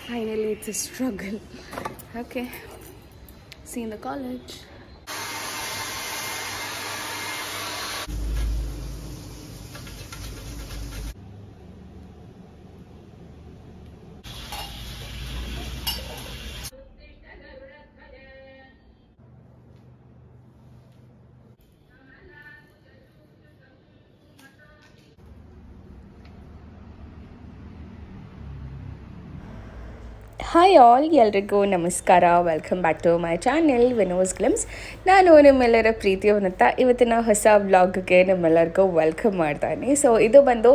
Finally, it's a struggle. Okay, see you in the college. Hi all, ಎಲ್ರಿಗೂ ನಮಸ್ಕಾರ. Welcome back to my channel Vino's glimpse. ನಾನು ನಿಮ್ಮೆಲ್ಲರ ಪ್ರೀತಿಯವನಂತ ಇವತ್ತಿನ ಹೊಸ ವ್ಲಾಗ್ಗೆ ನಿಮ್ಮೆಲ್ಲರಿಗೂ ವೆಲ್ಕಮ್ ಮಾಡ್ತಾಯಿದ್ದೀನಿ. ಸೊ ಇದು ಬಂದು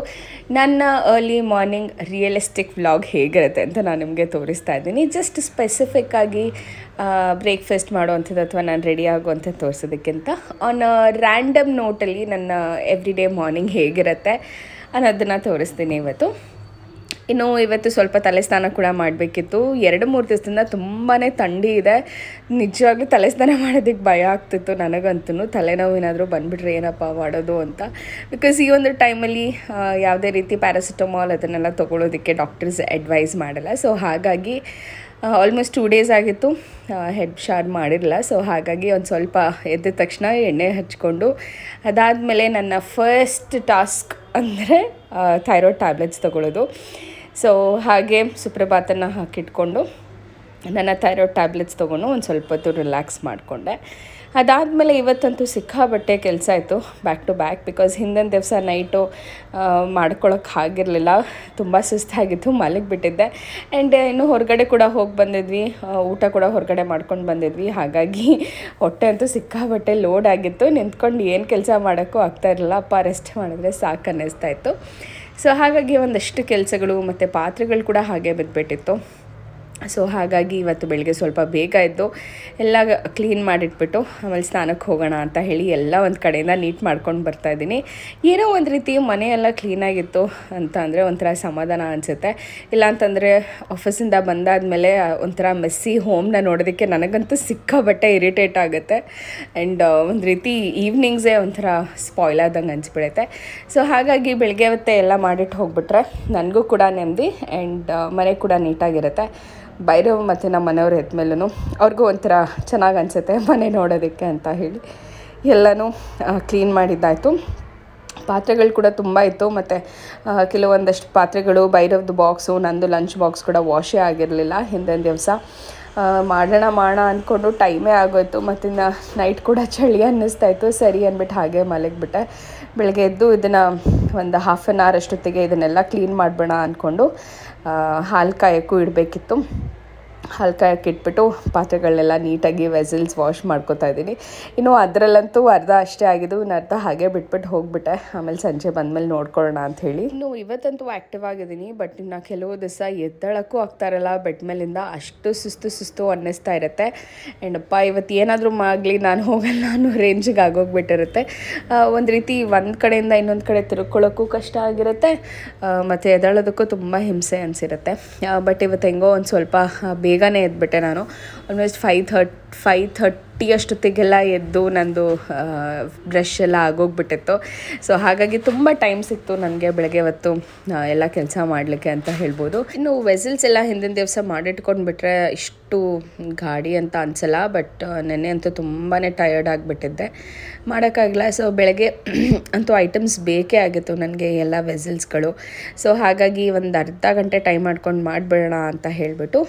ನನ್ನ ಅರ್ಲಿ ಮಾರ್ನಿಂಗ್ ರಿಯಲಿಸ್ಟಿಕ್ ವ್ಲಾಗ್ ಹೇಗಿರುತ್ತೆ ಅಂತ ನಾನು ನಿಮಗೆ ತೋರಿಸ್ತಾ ಇದ್ದೀನಿ. ಜಸ್ಟ್ ಸ್ಪೆಸಿಫಿಕ್ಕಾಗಿ ಬ್ರೇಕ್ಫಾಸ್ಟ್ ಮಾಡೋವಂಥದ್ದು ಅಥವಾ ನಾನು ರೆಡಿ ಆಗುವಂಥದ್ದು ತೋರಿಸೋದಕ್ಕಿಂತ ಆನ್ ರ್ಯಾಂಡಮ್ ನೋಟಲ್ಲಿ ನನ್ನ ಎವ್ರಿ ಡೇ ಮಾರ್ನಿಂಗ್ ಹೇಗಿರುತ್ತೆ ಅನ್ನೋದನ್ನು ತೋರಿಸ್ತೀನಿ ಇವತ್ತು. ಇನ್ನು ಇವತ್ತು ಸ್ವಲ್ಪ ತಲೆ ಸ್ನಾನ ಕೂಡ ಮಾಡಬೇಕಿತ್ತು. 2-3 ದಿವಸದಿಂದ ತುಂಬಾ ಥಂಡಿ ಇದೆ. ನಿಜವಾಗ್ಲೂ ತಲೆ ಸ್ನಾನ ಮಾಡೋದಕ್ಕೆ ಭಯ ಆಗ್ತಿತ್ತು ನನಗಂತೂ. ತಲೆನೋವು ಏನಾದರೂ ಬಂದುಬಿಟ್ರೆ ಏನಪ್ಪ ಮಾಡೋದು ಅಂತ. ಬಿಕಾಸ್ ಈ ಒಂದು ಟೈಮಲ್ಲಿ ಯಾವುದೇ ರೀತಿ ಪ್ಯಾರಾಸಿಟಮಾಲ್ ಅದನ್ನೆಲ್ಲ ತೊಗೊಳೋದಕ್ಕೆ ಡಾಕ್ಟರ್ಸ್ ಅಡ್ವೈಸ್ ಮಾಡಲ್ಲ. ಸೊ ಹಾಗಾಗಿ ಆಲ್ಮೋಸ್ಟ್ 2 ಡೇಸ್ ಆಗಿತ್ತು ಹೆಡ್ ಶಾರ್ ಮಾಡಿರಲಿಲ್ಲ. ಸೊ ಹಾಗಾಗಿ ಒಂದು ಸ್ವಲ್ಪ ಎದ್ದ ತಕ್ಷಣ ಎಣ್ಣೆ ಹಚ್ಕೊಂಡು ಅದಾದಮೇಲೆ ನನ್ನ ಫಸ್ಟ್ ಟಾಸ್ಕ್ ಅಂದರೆ ಥೈರಾಯ್ಡ್ ಟ್ಯಾಬ್ಲೆಟ್ಸ್ ತೊಗೊಳ್ಳೋದು. ಸೊ ಹಾಗೆ ಸುಪ್ರಭಾತನ ಹಾಕಿಟ್ಕೊಂಡು ನನ್ನ ಥೈರಾಯ್ಡ್ ಟ್ಯಾಬ್ಲೆಟ್ಸ್ ತೊಗೊಂಡು ಒಂದು ಸ್ವಲ್ಪ ಹೊತ್ತು ರಿಲ್ಯಾಕ್ಸ್ ಮಾಡಿಕೊಂಡೆ. ಅದಾದಮೇಲೆ ಇವತ್ತಂತೂ ಸಿಕ್ಕಾಬಟ್ಟೆ ಕೆಲಸ ಆಯಿತು ಬ್ಯಾಕ್ ಟು ಬ್ಯಾಕ್. ಬಿಕಾಸ್ ಹಿಂದಿನ ದಿವಸ ನೈಟು ಮಾಡ್ಕೊಳಕ್ಕೆ ಆಗಿರಲಿಲ್ಲ, ತುಂಬ ಸುಸ್ತಾಗಿತ್ತು, ಮಲಗಿಬಿಟ್ಟಿದ್ದೆ. ಆ್ಯಂಡ್ ಇನ್ನು ಹೊರಗಡೆ ಕೂಡ ಹೋಗಿ ಬಂದಿದ್ವಿ, ಊಟ ಕೂಡ ಹೊರಗಡೆ ಮಾಡ್ಕೊಂಡು ಬಂದಿದ್ವಿ. ಹಾಗಾಗಿ ಹೊಟ್ಟೆ ಅಂತೂ ಸಿಕ್ಕಾಬಟ್ಟೆ ಲೋಡ್ ಆಗಿತ್ತು. ನಿಂತ್ಕೊಂಡು ಏನು ಕೆಲಸ ಮಾಡೋಕ್ಕೂ ಆಗ್ತಾಯಿರಲಿಲ್ಲ. ಅಪ್ಪ ರೆಸ್ಟ್ ಮಾಡಿದ್ರೆ ಸಾಕು ಅನ್ನಿಸ್ತಾಯಿತ್ತು. ಸೊ ಹಾಗಾಗಿ ಒಂದಷ್ಟು ಕೆಲಸಗಳು ಮತ್ತು ಪಾತ್ರೆಗಳು ಕೂಡ ಹಾಗೆ ಬಿದ್ದುಬಿಟ್ಟಿತ್ತು. ಸೊ ಹಾಗಾಗಿ ಇವತ್ತು ಬೆಳಗ್ಗೆ ಸ್ವಲ್ಪ ಬೇಗ ಎದ್ದು ಎಲ್ಲ ಕ್ಲೀನ್ ಮಾಡಿಟ್ಬಿಟ್ಟು ಆಮೇಲೆ ಸ್ನಾನಕ್ಕೆ ಹೋಗೋಣ ಅಂತ ಹೇಳಿ ಎಲ್ಲ ಒಂದು ಕಡೆಯಿಂದ ನೀಟ್ ಮಾಡ್ಕೊಂಡು ಬರ್ತಾಯಿದ್ದೀನಿ. ಏನೋ ಒಂದು ರೀತಿ ಮನೆಯೆಲ್ಲ ಕ್ಲೀನಾಗಿತ್ತು ಅಂತ ಅಂದರೆ ಒಂಥರ ಸಮಾಧಾನ ಅನಿಸುತ್ತೆ. ಇಲ್ಲಾಂತಂದರೆ ಆಫೀಸಿಂದ ಬಂದಾದಮೇಲೆ ಒಂಥರ ಮೆಸ್ಸಿ ಹೋಮ್ನ ನೋಡೋದಕ್ಕೆ ನನಗಂತೂ ಸಿಕ್ಕಾಬಟ್ಟೆ ಇರಿಟೇಟ್ ಆಗುತ್ತೆ. ಆ್ಯಂಡ್ ಒಂದು ರೀತಿ ಈವ್ನಿಂಗ್ಸೇ ಒಂಥರ ಸ್ಪಾಯ್ಲ್ ಆದಂಗೆ ಅನಿಸ್ಬಿಡುತ್ತೆ. ಸೊ ಹಾಗಾಗಿ ಬೆಳಗ್ಗೆ ಅವತ್ತೇ ಎಲ್ಲ ಮಾಡಿಟ್ಟು ಹೋಗ್ಬಿಟ್ರೆ ನನಗೂ ಕೂಡ ನೆಮ್ಮದಿ ಆ್ಯಂಡ್ ಮನೆ ಕೂಡ ನೀಟಾಗಿರುತ್ತೆ. ಭೈರವ್ ಮತ್ತು ನಮ್ಮ ಮನೆಯವ್ರು ಎದ್ಮೇಲೂ ಅವ್ರಿಗೂ ಒಂಥರ ಚೆನ್ನಾಗಿ ಅನಿಸುತ್ತೆ ಮನೆ ನೋಡೋದಕ್ಕೆ ಅಂತ ಹೇಳಿ ಎಲ್ಲನೂ ಕ್ಲೀನ್ ಮಾಡಿದ್ದಾಯಿತು. ಪಾತ್ರೆಗಳು ಕೂಡ ತುಂಬ ಇತ್ತು. ಮತ್ತು ಕೆಲವೊಂದಷ್ಟು ಪಾತ್ರೆಗಳು ಭೈರವ್ದು ಬಾಕ್ಸು, ನಂದು ಲಂಚ್ ಬಾಕ್ಸ್ ಕೂಡ ವಾಶೇ ಆಗಿರಲಿಲ್ಲ ಹಿಂದಿನ ದಿವಸ. ಮಾಡೋಣ ಅಂದ್ಕೊಂಡು ಟೈಮೇ ಆಗೋಯ್ತು. ಮತ್ತು ನೈಟ್ ಕೂಡ ಚಳಿ ಅನ್ನಿಸ್ತಾಯಿತ್ತು. ಸರಿ ಅಂದ್ಬಿಟ್ಟು ಹಾಗೆ ಮಲಗಿಬಿಟ್ಟೆ. ಬೆಳಗ್ಗೆ ಎದ್ದು ಇದನ್ನು ಒಂದು ಹಾಫ್ ಆನ್ ಅವರ್ ಅಷ್ಟೊತ್ತಿಗೆ ಇದನ್ನೆಲ್ಲ ಕ್ಲೀನ್ ಮಾಡಬೇಡ ಅಂದ್ಕೊಂಡು ಹಾಲು ಕಾಯೋಕ್ಕೂ ಇಡಬೇಕಿತ್ತು. ಹಾಲು ಕಾಯಕ್ಕೆ ಇಟ್ಬಿಟ್ಟು ಪಾತ್ರೆಗಳನ್ನೆಲ್ಲ ನೀಟಾಗಿ ವೆಸಲ್ಸ್ ವಾಶ್ ಮಾಡ್ಕೊತಾ ಇದ್ದೀನಿ. ಇನ್ನು ಅದರಲ್ಲಂತೂ ಅರ್ಧ ಅಷ್ಟೇ ಆಗಿದ್ದು, ಇನ್ನು ಅರ್ಧ ಹಾಗೆ ಬಿಟ್ಬಿಟ್ಟು ಹೋಗಿಬಿಟ್ಟೆ. ಆಮೇಲೆ ಸಂಜೆ ಬಂದಮೇಲೆ ನೋಡ್ಕೊಳ್ಳೋಣ ಅಂಥೇಳಿ. ಇನ್ನು ಇವತ್ತಂತೂ ಆ್ಯಕ್ಟಿವ್ ಆಗಿದ್ದೀನಿ. ಬಟ್ ಇನ್ನು ಕೆಲವು ದಿವಸ ಎದ್ದಳಕ್ಕೂ ಆಗ್ತಾಯಿರಲ್ಲ ಬೆಡ್ ಮೇಲಿಂದ. ಅಷ್ಟು ಸುಸ್ತು ಅನ್ನಿಸ್ತಾ ಇರುತ್ತೆ. ಆ್ಯಂಡ್ ಅಪ್ಪ ಇವತ್ತು ಏನಾದರೂ ಆಗಲಿ ನಾನು ಹೋಗಲ್ಲ ಅನ್ನೋ ರೇಂಜಿಗೆ ಆಗೋಗ್ಬಿಟ್ಟಿರುತ್ತೆ. ಒಂದು ರೀತಿ ಒಂದು ಕಡೆಯಿಂದ ಇನ್ನೊಂದು ಕಡೆ ತಿರ್ಕೊಳ್ಳೋಕ್ಕೂ ಕಷ್ಟ ಆಗಿರುತ್ತೆ ಮತ್ತು ಎದ್ದೇಳೋದಕ್ಕೂ ತುಂಬ ಹಿಂಸೆ ಅನಿಸಿರುತ್ತೆ. ಬಟ್ ಇವತ್ತು ಹೆಂಗೋ ಒಂದು ಸ್ವಲ್ಪ ಬೇಗನೆ ಎದ್ಬಿಟ್ಟೆ. ನಾನು ಆಲ್ಮೋಸ್ಟ್ 5:30 ಅಷ್ಟೊತ್ತಿಗೆಲ್ಲ ಎದ್ದು ನಂದು ಬ್ರಷ್ ಎಲ್ಲ ಆಗೋಗ್ಬಿಟ್ಟಿತ್ತು. ಸೊ ಹಾಗಾಗಿ ತುಂಬ ಟೈಮ್ ಸಿಕ್ತು ನನಗೆ ಬೆಳಗ್ಗೆ ಹೊತ್ತು ಎಲ್ಲ ಕೆಲಸ ಮಾಡಲಿಕ್ಕೆ ಅಂತ ಹೇಳ್ಬೋದು. ಇನ್ನು ವೆಸಲ್ಸ್ ಎಲ್ಲ ಹಿಂದಿನ ದಿವಸ ಮಾಡಿಟ್ಕೊಂಡು ಬಿಟ್ಟರೆ ಇಷ್ಟು ಗಾಡಿ ಅಂತ ಅನಿಸಲ್ಲ. ಬಟ್ ನೆನ್ನೆ ಅಂತೂ ತುಂಬಾ ಟಯರ್ಡ್ ಆಗಿಬಿಟ್ಟಿದ್ದೆ, ಮಾಡೋಕ್ಕಾಗಲ್ಲ. ಸೊ ಬೆಳಗ್ಗೆ ಅಂತೂ ಐಟಮ್ಸ್ ಬೇಕೇ ಆಗಿತ್ತು ನನಗೆ, ಎಲ್ಲ ವೆಸಲ್ಸ್ಗಳು. ಸೊ ಹಾಗಾಗಿ ಒಂದು ಅರ್ಧ ಗಂಟೆ ಟೈಮ್ ಮಾಡ್ಕೊಂಡು ಮಾಡಿಬಿಡೋಣ ಅಂತ ಹೇಳಿಬಿಟ್ಟು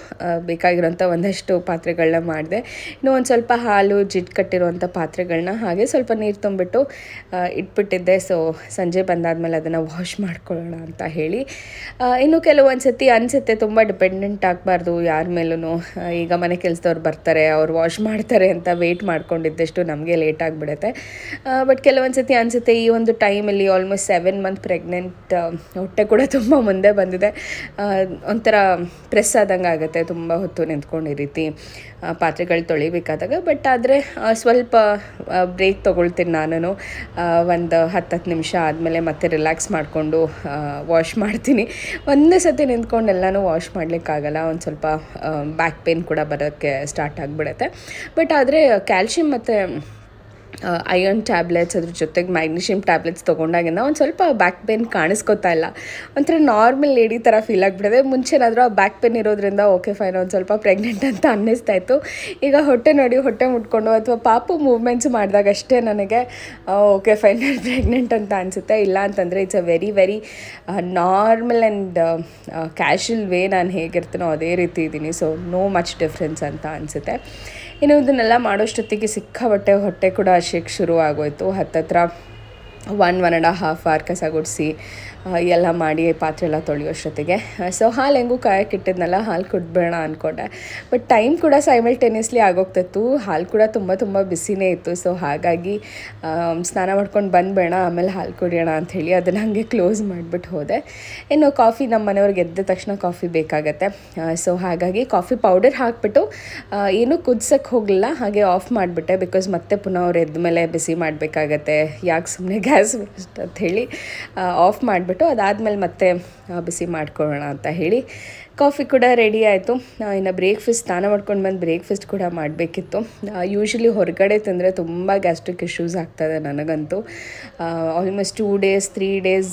ಬೇಕಾಗಿರೋಂಥ ಒಂದಷ್ಟು ಪಾತ್ರೆಗಳನ್ನ ಮಾಡಿದೆ. ಇನ್ನೂ ಒಂದು ಸ್ವಲ್ಪ ಹಾಲು ಜಿಡ್ಡು ಕಟ್ಟಿರುವಂಥ ಪಾತ್ರೆಗಳನ್ನ ಹಾಗೆ ಸ್ವಲ್ಪ ನೀರು ತುಂಬಿಟ್ಟು ಇಟ್ಬಿಟ್ಟಿದ್ದೆ. ಸೊ ಸಂಜೆ ಬಂದಾದಮೇಲೆ ಅದನ್ನು ವಾಶ್ ಮಾಡ್ಕೊಳ್ಳೋಣ ಅಂತ ಹೇಳಿ. ಇನ್ನು ಕೆಲವೊಂದು ಸತಿ ಅನಿಸುತ್ತೆ ತುಂಬ ಡಿಪೆಂಡೆಂಟ್ ಆಗಬಾರ್ದು ಯಾರ ಮೇಲೂ. ಈಗ ಮನೆ ಕೆಲಸದವ್ರು ಬರ್ತಾರೆ, ಅವ್ರು ವಾಶ್ ಮಾಡ್ತಾರೆ ಅಂತ ವೆಯ್ಟ್ ಮಾಡ್ಕೊಂಡಿದ್ದಷ್ಟು ನಮಗೆ ಲೇಟ್ ಆಗಿಬಿಡುತ್ತೆ. ಬಟ್ ಕೆಲವೊಂದು ಸತಿ ಅನಿಸುತ್ತೆ ಈ ಒಂದು ಟೈಮಲ್ಲಿ ಆಲ್ಮೋಸ್ಟ್ 7 ಮಂತ್ ಪ್ರೆಗ್ನೆಂಟ್, ಹೊಟ್ಟೆ ಕೂಡ ತುಂಬ ಮುಂದೆ ಬಂದಿದೆ. ಒಂಥರ ಪ್ರೆಸ್ ಆದಂಗೆ ಆಗುತ್ತೆ ತುಂಬ ಹೊತ್ತು ನಿಂತ್ಕೊಂಡು ಈ ರೀತಿ ಪಾತ್ರೆಗಳು ತೊಳಿಬೇಕಾದಾಗ. ಬಟ್ ಆದರೆ ಸ್ವಲ್ಪ ಬ್ರೇಕ್ ತೊಗೊಳ್ತೀನಿ ನಾನು. ಒಂದು 10 ನಿಮಿಷ ಆದಮೇಲೆ ಮತ್ತೆ ರಿಲ್ಯಾಕ್ಸ್ ಮಾಡಿಕೊಂಡು ವಾಶ್ ಮಾಡ್ತೀನಿ. ಒಂದೇ ಸತಿ ನಿಂತ್ಕೊಂಡು ಎಲ್ಲನೂ ವಾಶ್ ಮಾಡಲಿಕ್ಕಾಗಲ್ಲ. ಒಂದು ಸ್ವಲ್ಪ ಬ್ಯಾಕ್ ಪೇನ್ ಕೂಡ ಬರೋಕ್ಕೆ ಸ್ಟಾರ್ಟ್ ಆಗಿಬಿಡುತ್ತೆ. ಬಟ್ ಆದರೆ ಕ್ಯಾಲ್ಶಿಯಮ್ ಮತ್ತು ಐರನ್ ಟ್ಯಾಬ್ಲೆಟ್ಸ್ ಅದ್ರ ಜೊತೆಗೆ ಮ್ಯಾಗ್ನೀಷಿಯಮ್ ಟ್ಯಾಬ್ಲೆಟ್ಸ್ ತೊಗೊಂಡಾಗಿಂದ ಒಂದು ಸ್ವಲ್ಪ ಬ್ಯಾಕ್ ಪೇನ್ ಕಾಣಿಸ್ಕೊತಾ ಇಲ್ಲ. ಒಂಥರ ನಾರ್ಮಲ್ ಲೇಡಿ ಥರ ಫೀಲ್ ಆಗಿಬಿಟ್ಟಿದೆ. ಮುಂಚೆನಾದರೂ ಆ ಬ್ಯಾಕ್ ಪೇನ್ ಇರೋದ್ರಿಂದ ಓಕೆ ಫೈನ್ ಒಂದು ಸ್ವಲ್ಪ ಪ್ರೆಗ್ನೆಂಟ್ ಅಂತ ಅನ್ನಿಸ್ತಾ ಇತ್ತು. ಈಗ ಹೊಟ್ಟೆ ನೋಡಿ ಹೊಟ್ಟೆ ಮುಟ್ಕೊಂಡು ಅಥವಾ ಪಾಪು ಮೂವ್ಮೆಂಟ್ಸ್ ಮಾಡಿದಾಗಷ್ಟೇ ನನಗೆ ಓಕೆ ಫೈನ್ ಪ್ರೆಗ್ನೆಂಟ್ ಅಂತ ಅನಿಸುತ್ತೆ. ಇಲ್ಲ ಅಂತಂದರೆ it's a very very normal and casual way ನಾನು ಹೇಗಿರ್ತೀನೋ ಅದೇ ರೀತಿ ಇದ್ದೀನಿ. ಸೊ ನೋ ಮಚ್ ಡಿಫ್ರೆನ್ಸ್ ಅಂತ ಅನಿಸುತ್ತೆ. ಇನ್ನು ಇದನ್ನೆಲ್ಲ ಮಾಡೋಷ್ಟೊತ್ತಿಗೆ ಸಿಕ್ಕಾಬಟ್ಟೆ ಹೊಟ್ಟೆ ಕೂಡ ಹಸಿಯೋಕ್ಕೆ ಶುರು ಆಗೋಯಿತು. ಹತ್ತತ್ರ 1.5 hour ಕಸ ಗುಡಿಸಿ ಎಲ್ಲ ಮಾಡಿ ಪಾತ್ರೆ ಎಲ್ಲ ತೊಳೆಯೋಷ್ಟೊತ್ತಿಗೆ. ಸೊ ಹಾಲು ಹೆಂಗೂ ಕಾಯಕ್ಕಿಟ್ಟಿದ್ನಲ್ಲ, ಹಾಲು ಕುಡ್ಬೇಡ ಅಂದ್ಕೊಂಡೆ. ಬಟ್ ಟೈಮ್ ಕೂಡ ಸೈಮಲ್ಟೇನಿಯಸ್ಲಿ ಆಗೋಗ್ತಿತ್ತು. ಹಾಲು ಕೂಡ ತುಂಬ ತುಂಬ ಬಿಸಿನೇ ಇತ್ತು. ಸೊ ಹಾಗಾಗಿ ಸ್ನಾನ ಮಾಡ್ಕೊಂಡು ಬಂದುಬೇಡ, ಆಮೇಲೆ ಹಾಲು ಕುಡಿಯೋಣ ಅಂಥೇಳಿ ಅದನ್ನು ಹಾಗೆ ಕ್ಲೋಸ್ ಮಾಡಿಬಿಟ್ಟು ಹೋದೆ. ಇನ್ನು ಕಾಫಿ ನಮ್ಮ ಮನೆಯವ್ರಿಗೆ ಎದ್ದ ತಕ್ಷಣ ಕಾಫಿ ಬೇಕಾಗತ್ತೆ. ಸೊ ಹಾಗಾಗಿ ಕಾಫಿ ಪೌಡರ್ ಹಾಕಿಬಿಟ್ಟು ಏನೂ ಕುದಿಸೋಕ್ಕೆ ಹೋಗಲಿಲ್ಲ, ಹಾಗೆ ಆಫ್ ಮಾಡಿಬಿಟ್ಟೆ. ಬಿಕಾಸ್ ಮತ್ತೆ ಪುನಃ ಅವ್ರು ಎದ್ದ ಮೇಲೆ ಬಿಸಿ ಮಾಡಬೇಕಾಗತ್ತೆ, ಯಾಕೆ ಸುಮ್ಮನೆ ಗ್ಯಾಸ್ ವೇಸ್ಟ್ ಅಂಥೇಳಿ ಆಫ್ ಮಾಡಿಬಿಟ್ಟು ಅದಾದಮೇಲೆ ಮತ್ತೆ ಬಿಸಿ ಮಾಡ್ಕೊಳ್ಳೋಣ ಅಂತ ಹೇಳಿ ಕಾಫಿ ಕೂಡ ರೆಡಿ ಆಯಿತು. ಇನ್ನು ಬ್ರೇಕ್ಫಾಸ್ಟ್ ಸ್ನಾನ ಮಾಡ್ಕೊಂಡು ಬಂದು ಬ್ರೇಕ್ಫಾಸ್ಟ್ ಕೂಡ ಮಾಡಬೇಕಿತ್ತು. ಯೂಶ್ವಲಿ ಹೊರಗಡೆ ತಿಂದರೆ ತುಂಬ ಗ್ಯಾಸ್ಟ್ರಿಕ್ ಇಶ್ಯೂಸ್ ಆಗ್ತದೆ ನನಗಂತೂ. ಆಲ್ಮೋಸ್ಟ್ 2 days 3 days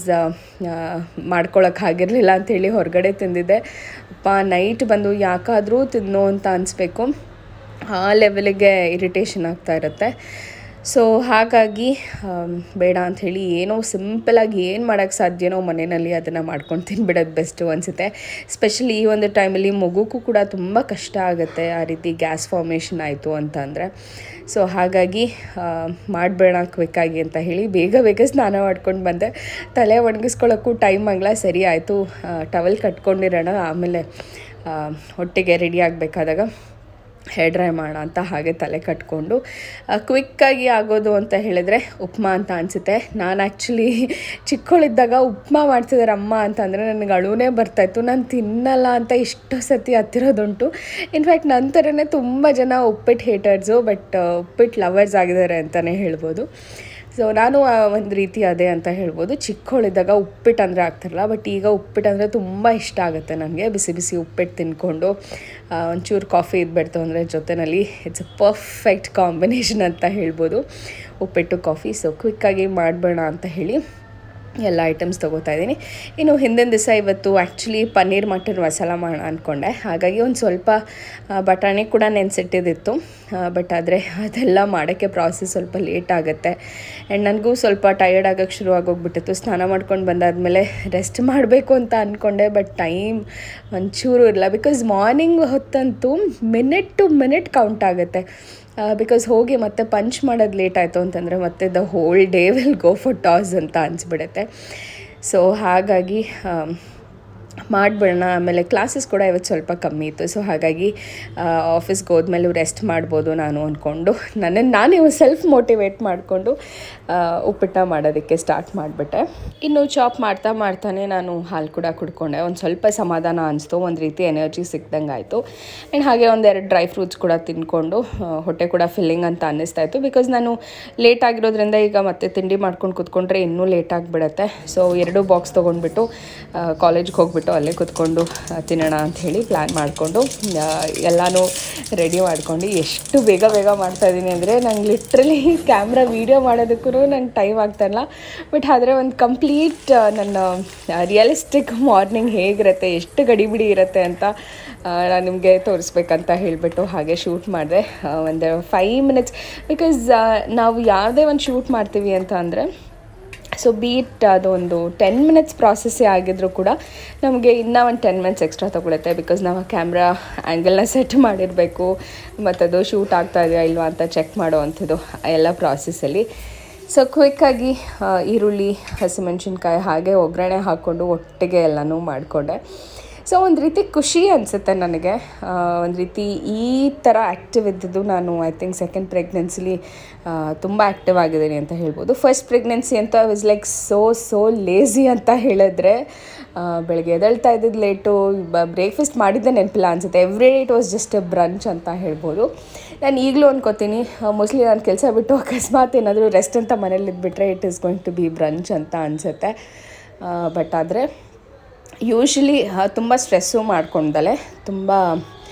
ಮಾಡ್ಕೊಳಕ್ಕಾಗಿರಲಿಲ್ಲ ಅಂಥೇಳಿ ಹೊರಗಡೆ ತಿಂದಿದ್ದೆ. ನೈಟ್ ಬಂದು ಯಾಕಾದರೂ ತಿನ್ನೋ ಅಂತ ಅನಿಸ್ಬೇಕು, ಆ ಲೆವೆಲಿಗೆ ಇರಿಟೇಷನ್ ಆಗ್ತಾ ಇರುತ್ತೆ. ಸೊ ಹಾಗಾಗಿ ಬೇಡ ಅಂಥೇಳಿ ಏನೋ ಸಿಂಪಲಾಗಿ ಏನು ಮಾಡೋಕ್ಕೆ ಸಾಧ್ಯನೋ ಮನೆಯಲ್ಲಿ ಅದನ್ನು ಮಾಡ್ಕೊಂಡು ತಿನ್ಬಿಡೋದು ಬೆಸ್ಟು ಅನಿಸುತ್ತೆ. ಸ್ಪೆಷಲಿ ಈ ಒಂದು ಟೈಮಲ್ಲಿ ಮಗುಗೂ ಕೂಡ ತುಂಬ ಕಷ್ಟ ಆಗುತ್ತೆ ಆ ರೀತಿ ಗ್ಯಾಸ್ ಫಾರ್ಮೇಷನ್ ಆಯಿತು ಅಂತ ಅಂದರೆ. ಸೊ ಹಾಗಾಗಿ ಮಾಡಬೇಡ ಕ್ವಿಕ್ಕಾಗಿ ಅಂತ ಹೇಳಿ ಬೇಗ ಸ್ನಾನ ಮಾಡ್ಕೊಂಡು ಬಂದೆ. ತಲೆ ಒಣಗಿಸ್ಕೊಳ್ಳೋಕ್ಕೂ ಟೈಮ್ ಆಗಲ್ಲ. ಸರಿ ಆಯಿತು, ಟವಲ್ ಕಟ್ಕೊಂಡಿರೋಣ, ಆಮೇಲೆ ಹೊಟ್ಟೆಗೆ ರೆಡಿ ಆಗಬೇಕಾದಾಗ ಹೇರ್ ಡ್ರೈ ಮಾಡೋಣ ಅಂತ ಹಾಗೆ ತಲೆ ಕಟ್ಕೊಂಡು ಕ್ವಿಕ್ಕಾಗಿ ಆಗೋದು ಅಂತ ಹೇಳಿದ್ರೆ ಉಪ್ಮಾ ಅಂತ ಅನಿಸುತ್ತೆ. ನಾನು ಆ್ಯಕ್ಚುಲಿ ಚಿಕ್ಕವಳಿದ್ದಾಗ ಉಪ್ಮಾ ಮಾಡ್ತಿದ್ದಾರೆ ಅಮ್ಮ ಅಂತಂದರೆ ನನಗೆ ಅಳುನೇ ಬರ್ತಾಯಿತ್ತು. ನಾನು ತಿನ್ನಲ್ಲ ಅಂತ ಎಷ್ಟೋ ಸತಿ ಹತ್ತಿರೋದುಂಟು. ಇನ್ಫ್ಯಾಕ್ಟ್ ನಂತರನೇ ತುಂಬ ಜನ ಉಪ್ಪಿಟ್ಟು ಹೇಟರ್ಸು, ಬಟ್ ಉಪ್ಪಿಟ್ಟು ಲವರ್ಸ್ ಆಗಿದ್ದಾರೆ ಅಂತಲೇ ಹೇಳ್ಬೋದು. ಸೊ ನಾನು ಒಂದು ರೀತಿ ಅದೇ ಅಂತ ಹೇಳ್ಬೋದು. ಚಿಕ್ಕವಳಿದ್ದಾಗ ಉಪ್ಪಿಟ್ಟು ಅಂದರೆ ಆಗ್ತಿರಲ್ಲ, ಬಟ್ ಈಗ ಉಪ್ಪಿಟ್ಟು ಅಂದರೆ ತುಂಬ ಇಷ್ಟ ಆಗುತ್ತೆ ನನಗೆ. ಬಿಸಿ ಬಿಸಿ ಉಪ್ಪಿಟ್ಟು ತಿನ್ಕೊಂಡು ಒಂಚೂರು ಕಾಫಿ ಇದ್ಬಿಡ್ತು ಅಂದರೆ ಜೊತೆಯಲ್ಲಿ ಇಟ್ಸ್ ಅ ಪರ್ಫೆಕ್ಟ್ ಕಾಂಬಿನೇಷನ್ ಅಂತ ಹೇಳ್ಬೋದು, ಉಪ್ಪಿಟ್ಟು ಕಾಫಿ. ಸೊ ಕ್ವಿಕ್ಕಾಗಿ ಮಾಡಬೇಡ ಅಂತ ಹೇಳಿ ಎಲ್ಲ ಐಟಮ್ಸ್ ತೊಗೋತಾ ಇದ್ದೀನಿ. ಇನ್ನು ಹಿಂದಿನ ದಿವಸ ಇವತ್ತು ಆ್ಯಕ್ಚುಲಿ ಪನ್ನೀರ್ ಮಟನ್ ಮಸಾಲ ಮಾಡೋಣ ಅಂದ್ಕೊಂಡೆ. ಹಾಗಾಗಿ ಒಂದು ಸ್ವಲ್ಪ ಬಟಾಣಿ ಕೂಡ ನೆನೆಸಿಟ್ಟಿದ್ದಿತ್ತು. ಬಟ್ ಆದರೆ ಅದೆಲ್ಲ ಮಾಡೋಕ್ಕೆ ಪ್ರಾಸೆಸ್ ಸ್ವಲ್ಪ ಲೇಟ್ ಆಗುತ್ತೆ. ಆ್ಯಂಡ್ ನನಗೂ ಸ್ವಲ್ಪ ಟಯರ್ಡ್ ಆಗೋಕ್ಕೆ ಶುರು ಆಗೋಗ್ಬಿಟ್ಟಿತ್ತು. ಸ್ನಾನ ಮಾಡ್ಕೊಂಡು ಬಂದಾದಮೇಲೆ ರೆಸ್ಟ್ ಮಾಡಬೇಕು ಅಂತ ಅಂದ್ಕೊಂಡೆ, ಬಟ್ ಟೈಮ್ ಒಂಚೂರು ಇರಲ್ಲ. ಬಿಕಾಸ್ ಮಾರ್ನಿಂಗ್ ಹೊತ್ತಂತೂ ಮಿನಿಟ್ ಟು ಮಿನಿಟ್ ಕೌಂಟ್ ಆಗುತ್ತೆ. ಬಿಕಾಸ್ ಹೋಗಿ ಮತ್ತೆ ಪಂಚ್ ಮಾಡೋದು ಲೇಟ್ ಆಯಿತು ಅಂತಂದರೆ ಮತ್ತೆ the whole day will go for toss ಅಂತ ಅನಿಸ್ಬಿಡುತ್ತೆ. ಸೊ ಹಾಗಾಗಿ ಮಾಡಿಬಿಡೋಣ. ಆಮೇಲೆ ಕ್ಲಾಸಸ್ ಕೂಡ ಇವತ್ತು ಸ್ವಲ್ಪ ಕಮ್ಮಿ ಇತ್ತು. ಸೊ ಹಾಗಾಗಿ ಆಫೀಸ್ಗೆ ಹೋದ್ಮೇಲೂ ರೆಸ್ಟ್ ಮಾಡ್ಬೋದು ನಾನು ಅಂದ್ಕೊಂಡು ನಾನೇ ಸೆಲ್ಫ್ ಮೋಟಿವೇಟ್ ಮಾಡಿಕೊಂಡು ಉಪ್ಪಿಟ್ಟು ಮಾಡೋದಕ್ಕೆ ಸ್ಟಾರ್ಟ್ ಮಾಡಿಬಿಟ್ಟೆ. ಇನ್ನು ಚಾಪ್ ಮಾಡ್ತಾನೆ ನಾನು ಹಾಲು ಕೂಡ ಕುಡ್ಕೊಂಡೆ. ಒಂದು ಸ್ವಲ್ಪ ಸಮಾಧಾನ ಅನಿಸ್ತು, ಒಂದು ರೀತಿ ಎನರ್ಜಿ ಸಿಕ್ದಂಗೆ ಆಯಿತು. ಆ್ಯಂಡ್ ಹಾಗೆ ಒಂದೆರಡು ಡ್ರೈ ಫ್ರೂಟ್ಸ್ ಕೂಡ ತಿಂದ್ಕೊಂಡು ಹೊಟ್ಟೆ ಕೂಡ ಫಿಲ್ಲಿಂಗ್ ಅಂತ ಅನ್ನಿಸ್ತಾ ಇತ್ತು. ಬಿಕಾಸ್ ನಾನು ಲೇಟ್ ಆಗಿರೋದ್ರಿಂದ ಈಗ ಮತ್ತೆ ತಿಂಡಿ ಮಾಡ್ಕೊಂಡು ಕೂತ್ಕೊಂಡ್ರೆ ಇನ್ನೂ ಲೇಟ್ ಆಗಿಬಿಡುತ್ತೆ. ಸೊ 2 ಬಾಕ್ಸ್ ತೊಗೊಂಡ್ಬಿಟ್ಟು ಕಾಲೇಜ್ಗೆ ಹೋಗ್ಬಿಟ್ಟು ಅಲ್ಲೇ ಕೂತ್ಕೊಂಡು ತಿನ್ನೋಣ ಅಂಥೇಳಿ ಪ್ಲ್ಯಾನ್ ಮಾಡಿಕೊಂಡು ಎಲ್ಲನೂ ರೆಡಿ ಮಾಡ್ಕೊಂಡು ಎಷ್ಟು ಬೇಗ ಮಾಡ್ತಾಯಿದ್ದೀನಿ ಅಂದರೆ ನಂಗೆ ಲಿಟ್ರಲಿ ಕ್ಯಾಮ್ರಾ ವೀಡಿಯೋ ಮಾಡೋದಕ್ಕೂ ನಂಗೆ ಟೈಮ್ ಆಗ್ತಾಯಿಲ್ಲ. ಬಟ್ ಆದರೆ ಒಂದು ಕಂಪ್ಲೀಟ್ ನನ್ನ ರಿಯಲಿಸ್ಟಿಕ್ ಮಾರ್ನಿಂಗ್ ಹೇಗಿರುತ್ತೆ, ಎಷ್ಟು ಗಡಿಬಿಡಿ ಇರುತ್ತೆ ಅಂತ ನಾನು ನಿಮಗೆ ತೋರಿಸ್ಬೇಕಂತ ಹೇಳಿಬಿಟ್ಟು ಹಾಗೆ ಶೂಟ್ ಮಾಡಿದೆ. ಒಂದು 5 minutes. ಬಿಕಾಸ್ ನಾವು ಯಾವುದೇ ಒಂದು ಶೂಟ್ ಮಾಡ್ತೀವಿ ಅಂತ ಅಂದರೆ ಸೊ ಬೀಟ್ ಅದೊಂದು 10 minutes ಪ್ರಾಸೆಸ್ಸೇ ಆಗಿದ್ರೂ ಕೂಡ ನಮಗೆ ಇನ್ನೂ ಒಂದು 10 minutes ಎಕ್ಸ್ಟ್ರಾ ತೊಗೊಳುತ್ತೆ. ಬಿಕಾಸ್ ನಾವು ಕ್ಯಾಮ್ರಾ ಆ್ಯಂಗಲ್ನ ಸೆಟ್ ಮಾಡಿರಬೇಕು, ಮತ್ತು ಅದು ಶೂಟ್ ಆಗ್ತಾ ಇದೆಯಾ ಇಲ್ವಾ ಅಂತ ಚೆಕ್ ಮಾಡೋ ಅಂಥದ್ದು ಎಲ್ಲ ಪ್ರಾಸೆಸ್ಸಲ್ಲಿ. ಸೊ ಕ್ವಿಕ್ಕಾಗಿ ಈರುಳ್ಳಿ, ಹಸಿಮೆಣ್ಸಿನ್ಕಾಯಿ ಹಾಗೆ ಒಗ್ಗರಣೆ ಹಾಕ್ಕೊಂಡು ಒಟ್ಟಿಗೆ ಎಲ್ಲನೂ ಮಾಡಿಕೊಂಡೆ. ಸೊ ಒಂದು ರೀತಿ ಖುಷಿ ಅನಿಸುತ್ತೆ ನನಗೆ. ಒಂದು ರೀತಿ ಈ ಥರ ಆ್ಯಕ್ಟಿವ್ ಇದ್ದಿದ್ದು ನಾನು ಐ ಥಿಂಕ್ ಸೆಕೆಂಡ್ ಪ್ರೆಗ್ನೆನ್ಸಿಲಿ ತುಂಬ ಆ್ಯಕ್ಟಿವ್ ಆಗಿದ್ದೀನಿ ಅಂತ ಹೇಳ್ಬೋದು. ಫಸ್ಟ್ ಪ್ರೆಗ್ನೆನ್ಸಿ ಅಂತ I was like so lazy ಅಂತ ಹೇಳಿದ್ರೆ. ಬೆಳಗ್ಗೆ ಎದ್ದೇಳ್ತಾ ಇದ್ದಿದ್ದು ಲೇಟು, ಬ್ರೇಕ್ಫಾಸ್ಟ್ ಮಾಡಿದ್ದೆ ನೆನಪಿಲ್ಲ ಅನಿಸುತ್ತೆ. Every day it was just A brunch ಅಂತ ಹೇಳ್ಬೋದು. ನಾನು ಈಗಲೂ ಅನ್ಕೋತೀನಿ ಮೋಸ್ಟ್ಲಿ ನಾನು ಕೆಲಸ ಬಿಟ್ಟು ಅಕಸ್ಮಾತ್ ಏನಾದರೂ ರೆಸ್ಟ್ ಅಂತ ಮನೇಲಿ ಇದ್ಬಿಟ್ರೆ it is going to be brunch ಅಂತ ಅನಿಸುತ್ತೆ. ಬಟ್ ಆದರೆ ಯೂಶ್ವಲಿ ತುಂಬ ಸ್ಟ್ರೆಸ್ಸು ಮಾಡ್ಕೊಂಡಲೆ ತುಂಬ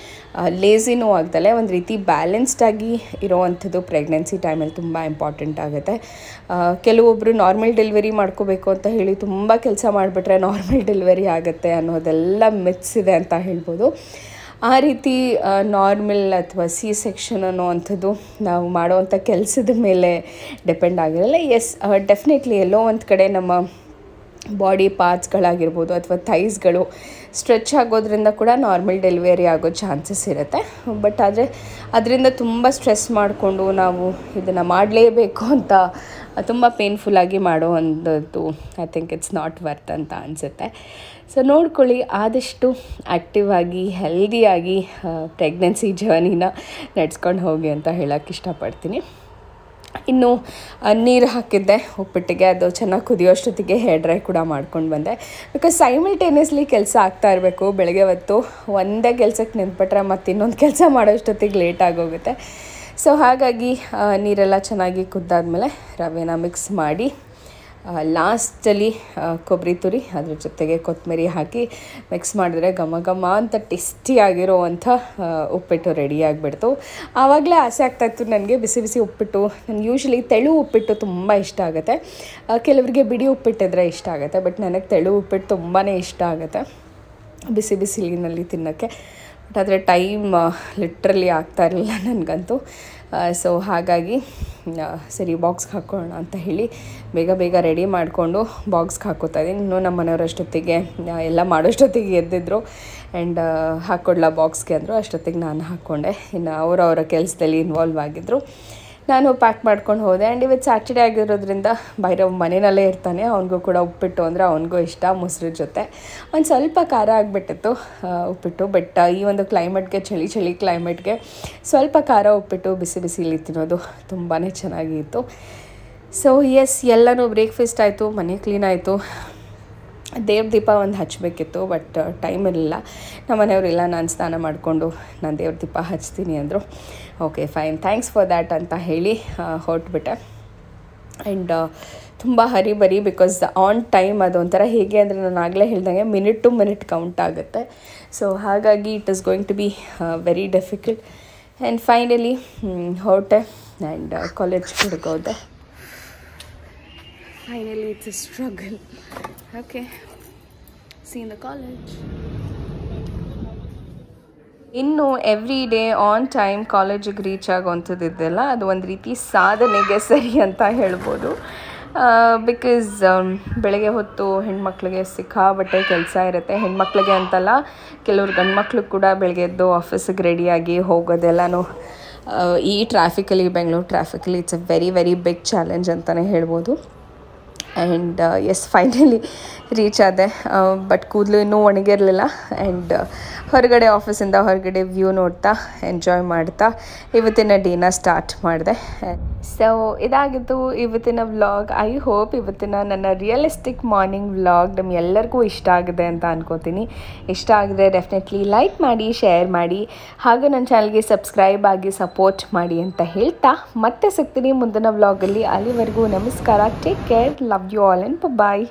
ಲೇಸಿನೂ ಆಗ್ದಲೆ ಒಂದು ರೀತಿ ಬ್ಯಾಲೆನ್ಸ್ಡಾಗಿ ಇರೋವಂಥದ್ದು ಪ್ರೆಗ್ನೆನ್ಸಿ ಟೈಮಲ್ಲಿ ತುಂಬ ಇಂಪಾರ್ಟೆಂಟ್ ಆಗುತ್ತೆ. ಕೆಲವೊಬ್ಬರು ನಾರ್ಮಲ್ ಡೆಲಿವರಿ ಮಾಡ್ಕೋಬೇಕು ಅಂತ ಹೇಳಿ ತುಂಬ ಕೆಲಸ ಮಾಡಿಬಿಟ್ರೆ ನಾರ್ಮಲ್ ಡೆಲಿವರಿ ಆಗುತ್ತೆ ಅನ್ನೋದೆಲ್ಲ ಮಿತ್ಸ್ ಇದೆ ಅಂತ ಹೇಳ್ಬೋದು. ಆ ರೀತಿ ನಾರ್ಮಲ್ ಅಥವಾ ಸಿ ಸೆಕ್ಷನ್ ಅನ್ನೋವಂಥದ್ದು ನಾವು ಮಾಡೋವಂಥ ಕೆಲಸದ ಮೇಲೆ ಡಿಪೆಂಡ್ ಆಗಿರಲ್ಲ. ಎಸ್, ಡೆಫಿನೆಟ್ಲಿ ಎಲ್ಲೋ ಒಂದು ಕಡೆ ನಮ್ಮ ಬಾಡಿ ಪಾರ್ಟ್ಸ್ಗಳಾಗಿರ್ಬೋದು ಅಥವಾ ಥೈಸ್ಗಳು ಸ್ಟ್ರೆಚ್ ಆಗೋದ್ರಿಂದ ಕೂಡ ನಾರ್ಮಲ್ ಡೆಲಿವರಿ ಆಗೋ ಚಾನ್ಸಸ್ ಇರುತ್ತೆ. ಬಟ್ ಆದರೆ ಅದರಿಂದ ತುಂಬ ಸ್ಟ್ರೆಸ್ ಮಾಡಿಕೊಂಡು ನಾವು ಇದನ್ನು ಮಾಡಲೇಬೇಕು ಅಂತ ತುಂಬ ಪೇನ್ಫುಲ್ಲಾಗಿ ಮಾಡೋ ಅಂಥದ್ದು I think it's not worth ಅಂತ ಅನಿಸುತ್ತೆ. ಸೊ ನೋಡ್ಕೊಳ್ಳಿ, ಆದಷ್ಟು ಆ್ಯಕ್ಟಿವ್ ಆಗಿ ಹೆಲ್ದಿಯಾಗಿ ಪ್ರೆಗ್ನೆನ್ಸಿ ಜರ್ನಿನ ನಡೆಸ್ಕೊಂಡು ಹೋಗಿ ಅಂತ ಹೇಳೋಕ್ಕೆ ಇಷ್ಟಪಡ್ತೀನಿ. ಇನ್ನು ನೀರು ಹಾಕಿದ್ದೆ ಉಪ್ಪಿಟ್ಟಿಗೆ, ಅದು ಚೆನ್ನಾಗಿ ಕುದಿಯೋಷ್ಟೊತ್ತಿಗೆ ಹೇರ್ ಡ್ರೈ ಕೂಡ ಮಾಡ್ಕೊಂಡು ಬಂದೆ. ಬಿಕಾಸ್ ಸೈಮಲ್ಟೇನಿಯಸ್ಲಿ ಕೆಲಸ ಆಗ್ತಾ ಇರಬೇಕು. ಬೆಳಗ್ಗೆ ಹೊತ್ತು ಒಂದೇ ಕೆಲಸಕ್ಕೆ ನಿಂತ್ಬಿಟ್ರೆ ಮತ್ತು ಇನ್ನೊಂದು ಕೆಲಸ ಮಾಡೋಷ್ಟೊತ್ತಿಗೆ ಲೇಟ್ ಆಗೋಗುತ್ತೆ. ಸೊ ಹಾಗಾಗಿ ನೀರೆಲ್ಲ ಚೆನ್ನಾಗಿ ಕುದ್ದಾದ್ಮೇಲೆ ರವೆನ ಮಿಕ್ಸ್ ಮಾಡಿ ಲಾಸ್ಟಲ್ಲಿ ಕೊಬ್ಬರಿ ತುರಿ ಅದ್ರ ಜೊತೆಗೆ ಕೊತ್ತಂಬರಿ ಹಾಕಿ ಮಿಕ್ಸ್ ಮಾಡಿದ್ರೆ ಘಮ ಘಮ ಅಂತ ಟೇಸ್ಟಿಯಾಗಿರೋವಂಥ ಉಪ್ಪಿಟ್ಟು ರೆಡಿ ಆಗಿಬಿಡ್ತು. ಆವಾಗಲೇ ಆಸೆ ಆಗ್ತಾಯಿತ್ತು ನನಗೆ ಬಿಸಿ ಬಿಸಿ ಉಪ್ಪಿಟ್ಟು. ನನಗೆ ಯೂಶ್ವಲಿ ತೆಳು ಉಪ್ಪಿಟ್ಟು ತುಂಬ ಇಷ್ಟ ಆಗುತ್ತೆ. ಕೆಲವರಿಗೆ ಬಿಡಿ ಉಪ್ಪಿಟ್ಟಿದ್ರೆ ಇಷ್ಟ ಆಗುತ್ತೆ, ಬಟ್ ನನಗೆ ತೆಳು ಉಪ್ಪಿಟ್ಟು ತುಂಬಾ ಇಷ್ಟ ಆಗುತ್ತೆ ಬಿಸಿ ಬಿಸಿಲಿನಲ್ಲಿ ತಿನ್ನೋಕ್ಕೆ. ಬಟ್ ಆದರೆ ಟೈಮ್ ಲಿಟ್ರಲಿ ಆಗ್ತಾ ಇರಲಿಲ್ಲ ನನಗಂತೂ. ಸೊ ಹಾಗಾಗಿ ಸರಿ ಬಾಕ್ಸ್ಗೆ ಹಾಕೋಣ ಅಂತ ಹೇಳಿ ಬೇಗ ಬೇಗ ರೆಡಿ ಮಾಡಿಕೊಂಡು ಬಾಕ್ಸ್ಗೆ ಹಾಕೋತಾ ಇದ್ದೀನಿ. ಇನ್ನೂ ನಮ್ಮ ಮನೆಯವರಷ್ಟೊತ್ತಿಗೆ ಎಲ್ಲ ಮಾಡೋಷ್ಟೊತ್ತಿಗೆ ಎದ್ದಿದ್ರು ಆ್ಯಂಡ್ ಹಾಕ್ಕೊಡ್ಲಾ ಬಾಕ್ಸ್ಗೆ ಅಂದರು. ಅಷ್ಟೊತ್ತಿಗೆ ನಾನು ಹಾಕ್ಕೊಂಡೆ. ಇನ್ನು ಅವರವರ ಕೆಲಸದಲ್ಲಿ ಇನ್ವಾಲ್ವ್ ಆಗಿದ್ದರು. ನಾನು ಪ್ಯಾಕ್ ಮಾಡ್ಕೊಂಡು ಹೋದೆ. ಆ್ಯಂಡ್ ಇವತ್ತು ಸ್ಯಾಟರ್ಡೇ ಆಗಿರೋದ್ರಿಂದ ಭೈರವ್ ಮನೆಯಲ್ಲೇ ಇರ್ತಾನೆ. ಅವನಿಗೂ ಕೂಡ ಉಪ್ಪಿಟ್ಟು ಅಂದರೆ ಅವನಿಗೂ ಇಷ್ಟ, ಮೊಸರು ಜೊತೆ. ಒಂದು ಸ್ವಲ್ಪ ಖಾರ ಆಗಿಬಿಟ್ಟಿತ್ತು ಉಪ್ಪಿಟ್ಟು. ಬಟ್ ಈ ಒಂದು ಕ್ಲೈಮೇಟ್ಗೆ, ಚಳಿ ಚಳಿ ಕ್ಲೈಮೇಟ್ಗೆ ಸ್ವಲ್ಪ ಖಾರ ಉಪ್ಪಿಟ್ಟು ಬಿಸಿ ಬಿಸಿಲಿ ತಿನ್ನೋದು ತುಂಬಾ ಚೆನ್ನಾಗಿತ್ತು. ಸೊ ಎಸ್, ಎಲ್ಲನೂ ಬ್ರೇಕ್ಫಾಸ್ಟ್ ಆಯಿತು, ಮನೆ ಕ್ಲೀನ್ ಆಯಿತು, ದೇವ್ರ ದೀಪ ಒಂದು ಹಚ್ಚಬೇಕಿತ್ತು. ಬಟ್ ಟೈಮ್ ಇರಲಿಲ್ಲ. ನಮ್ಮ ಮನೆಯವರಿಲ್ಲ, ನಾನು ಸ್ನಾನ ಮಾಡಿಕೊಂಡು ನಾನು ದೇವ್ರ ದೀಪ ಹಚ್ತೀನಿ ಅಂದರು. Okay fine, thanks for that ಅಂತ ಹೇಳಿ ಹೊರಟ್ಬಿಟ್ಟೆ. ಆ್ಯಂಡ್ ತುಂಬ ಹರಿಬರಿ, ಬಿಕಾಸ್ ಆನ್ ಟೈಮ್ ಅದೊಂಥರ ಹೇಗೆ ಅಂದರೆ ನಾನು ಆಗಲೇ ಹೇಳ್ದಂಗೆ ಮಿನಿಟ್ ಟು ಮಿನಿಟ್ ಕೌಂಟ್ ಆಗುತ್ತೆ. ಸೊ ಹಾಗಾಗಿ it is going to be very difficult. And finally ಹೊರಟೆ ಆ್ಯಂಡ್ ಕಾಲೇಜ್ ಹುಡುಗೋದೆ. Finally, it's a struggle. Okay, see you in the college. ಇನ್ನು ಎವ್ರಿ ಡೇ ಆನ್ ಟೈಮ್ ಕಾಲೇಜಿಗೆ ರೀಚ್ ಆಗೋವಂಥದ್ದಿದ್ದೆಲ್ಲ ಅದು ಒಂದು ರೀತಿ ಸಾಧನೆಗೆ ಸರಿ ಅಂತ ಹೇಳ್ಬೋದು. ಬಿಕಾಸ್ ಬೆಳಗ್ಗೆ ಹೊತ್ತು ಹೆಣ್ಮಕ್ಳಿಗೆ ಸಿಕ್ಕಾಬಟ್ಟೆ ಕೆಲಸ ಇರುತ್ತೆ. ಹೆಣ್ಮಕ್ಳಿಗೆ ಅಂತಲ್ಲ, ಕೆಲವ್ರು ಗಂಡು ಮಕ್ಳಿಗೆ ಕೂಡ ಬೆಳಗ್ಗೆ ಎದ್ದು ಆಫೀಸಿಗೆ ರೆಡಿಯಾಗಿ ಹೋಗೋದೆಲ್ಲನೂ ಈ ಟ್ರಾಫಿಕಲ್ಲಿ, ಬೆಂಗಳೂರು ಟ್ರಾಫಿಕಲ್ಲಿ it's a very very big challenge ಅಂತಲೇ ಹೇಳ್ಬೋದು. ಆ್ಯಂಡ್ ಎಸ್, ಫೈನಲಿ ರೀಚ್ ಆದೆ. ಬಟ್ ಕೂದಲು ಇನ್ನೂ ಒಣಗಿರಲಿಲ್ಲ. ಆ್ಯಂಡ್ ಹೊರಗಡೆ, ಆಫೀಸಿಂದ ಹೊರಗಡೆ ವ್ಯೂ ನೋಡ್ತಾ ಎಂಜಾಯ್ ಮಾಡ್ತಾ ಇವತ್ತಿನ ಡೇನ ಸ್ಟಾರ್ಟ್ ಮಾಡಿದೆ. ಸೊ ಇದಾಗಿತ್ತು ಇವತ್ತಿನ ವ್ಲಾಗ್. ಐ ಹೋಪ್ ಇವತ್ತಿನ ನನ್ನ ರಿಯಲಿಸ್ಟಿಕ್ ಮಾರ್ನಿಂಗ್ ವ್ಲಾಗ್ ನಮ್ಗೆಲ್ಲರಿಗೂ ಇಷ್ಟ ಆಗಿದೆ ಅಂತ ಅನ್ಕೋತೀನಿ. ಇಷ್ಟ ಆಗಿದ್ರೆ ಡೆಫಿನೆಟ್ಲಿ ಲೈಕ್ ಮಾಡಿ, ಶೇರ್ ಮಾಡಿ, ಹಾಗೂ ನನ್ನ ಚಾನಲ್ಗೆ ಸಬ್ಸ್ಕ್ರೈಬ್ ಆಗಿ ಸಪೋರ್ಟ್ ಮಾಡಿ ಅಂತ ಹೇಳ್ತಾ ಮತ್ತೆ ಸಿಗ್ತೀನಿ ಮುಂದಿನ ವ್ಲಾಗಲ್ಲಿ. ಅಲ್ಲಿವರೆಗೂ ನಮಸ್ಕಾರ, take care, love you all and bye.